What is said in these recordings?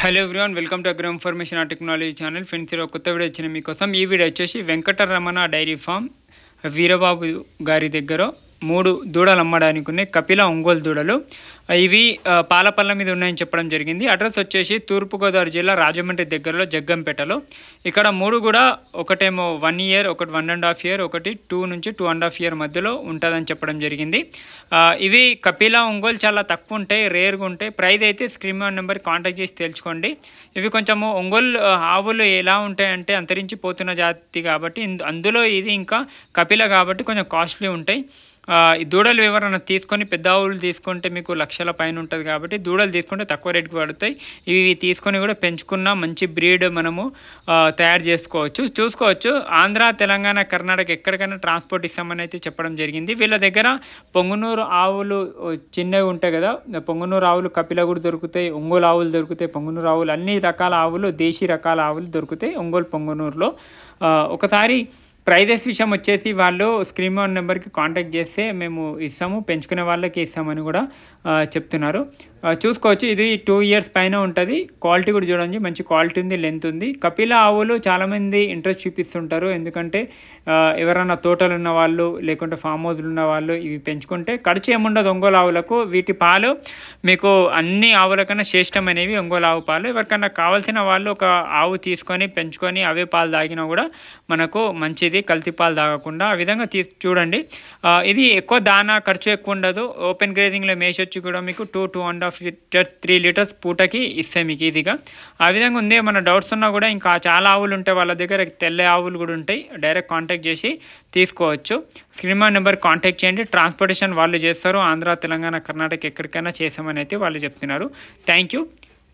Hello everyone, welcome to agro information and technology channel. Friends, ఈరోజు కొత్త video వచ్చిన మీకోసం. ఈ వీడియో వచ్చేసి వెంకటరమణ డైరీ ఫామ్ వీరబాబు గారి దగ్గర 3 దూడలు అమ్మడానికి ఉన్నాయి. కపిల ఒంగోలు దూడలు. ఇవి పాలపల్ల మీద ఉన్నాయని చెప్పడం జరిగింది. అడ్రస్ వచ్చేసి తూర్పుగోదావరి జిల్లా రాజమండ్రి దగ్గరలో జగ్గంపేటలో. ఇక్కడ 3 కూడా ఒకటేమో 1 ఇయర్, ఒకటి 1.5 ఇయర్, ఒకటి 2 నుంచి 2.5 ఇయర్ మధ్యలో ఉంటుందని చెప్పడం జరిగింది. ఇవి కపిల ఒంగోలు చాలా తక్కువ ఉంటాయి, రేర్గా ఉంటాయి. ప్రైస్ అయితే స్క్రీన్ నెంబర్ కాంటాక్ట్ చేసి తెలుసుకోండి. ఇవి కొంచెము ఒంగోలు ఆవులు ఎలా ఉంటాయంటే అంతరించిపోతున్న జాతి కాబట్టి, అందులో ఇది ఇంకా కపిల కాబట్టి కొంచెం కాస్ట్లీ ఉంటాయి. ఈ దూడలు ఎవరైనా తీసుకొని పెద్ద ఆవులు తీసుకుంటే మీకు లక్షల పైన ఉంటుంది కాబట్టి దూడలు తీసుకుంటే తక్కువ రేటుకి పడతాయి. ఇవి తీసుకొని కూడా పెంచుకున్న మంచి బ్రీడ్ మనము తయారు చూసుకోవచ్చు. ఆంధ్ర, తెలంగాణ, కర్ణాటక ఎక్కడికైనా ట్రాన్స్పోర్ట్ ఇస్తామని అయితే చెప్పడం జరిగింది. వీళ్ళ దగ్గర పొంగునూరు ఆవులు చిన్నవి ఉంటాయి కదా, పొంగునూరు ఆవులు కపిల కూడా దొరుకుతాయి, ఒంగోలు ఆవులు దొరుకుతాయి, పొంగునూరు ఆవులు అన్ని రకాల ఆవులు, దేశీ రకాల ఆవులు దొరుకుతాయి ఒంగోలు పొంగునూరులో. ఒకసారి ప్రైజెస్ విషయం వచ్చేసి వాళ్ళు స్క్రీన్ నెంబర్కి కాంటాక్ట్ చేస్తే మేము ఇస్తాము, పెంచుకునే వాళ్ళకి ఇస్తామని కూడా చెప్తున్నారు. చూసుకోవచ్చు. ఇది 2 ఇయర్స్ పైన ఉంటుంది. క్వాలిటీ కూడా చూడండి, మంచి క్వాలిటీ ఉంది, లెంత్ ఉంది. కపిల ఆవులు చాలామంది ఇంట్రెస్ట్ చూపిస్తుంటారు, ఎందుకంటే ఎవరైనా తోటలు ఉన్న వాళ్ళు లేకుంటే ఫామ్ హౌస్లు ఉన్న వాళ్ళు ఇవి పెంచుకుంటే ఖర్చు ఏముండదు ఒంగోలు ఆవులకు. వీటి పాలు మీకు అన్ని ఆవుల కన్నా శ్రేష్టమైనవి ఒంగోలు ఆవు పాలు. ఎవరికైనా కావాల్సిన వాళ్ళు ఒక ఆవు తీసుకొని పెంచుకొని అవే పాలు తాగినా కూడా మనకు మంచిది, కల్తీ పాలు తాగకుండా. ఆ విధంగా చూడండి. ఇది ఎక్కువ దానా ఖర్చు ఎక్కువ ఉండదు. ఓపెన్ గ్రేజింగ్లో మేసొచ్చి కూడా మీకు 2.5 లీటర్స్ 3 లీటర్స్ పూటకి ఇస్తాయి మీకు ఈజీగా. ఆ విధంగా ఉంది. మన డౌట్స్ ఉన్నా కూడా ఇంకా చాలా ఆవులు ఉంటాయి వాళ్ళ దగ్గర, తెల్ల ఆవులు కూడా ఉంటాయి. డైరెక్ట్ కాంటాక్ట్ చేసి తీసుకోవచ్చు. స్క్రీన్ నెంబర్ కాంటాక్ట్ చేయండి. ట్రాన్స్పోర్టేషన్ వాళ్ళు చేస్తారు. ఆంధ్ర, తెలంగాణ, కర్ణాటక ఎక్కడికైనా చేసామని అయితే వాళ్ళు చెప్తున్నారు. Thank you.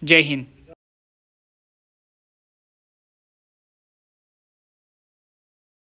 జై హింద్.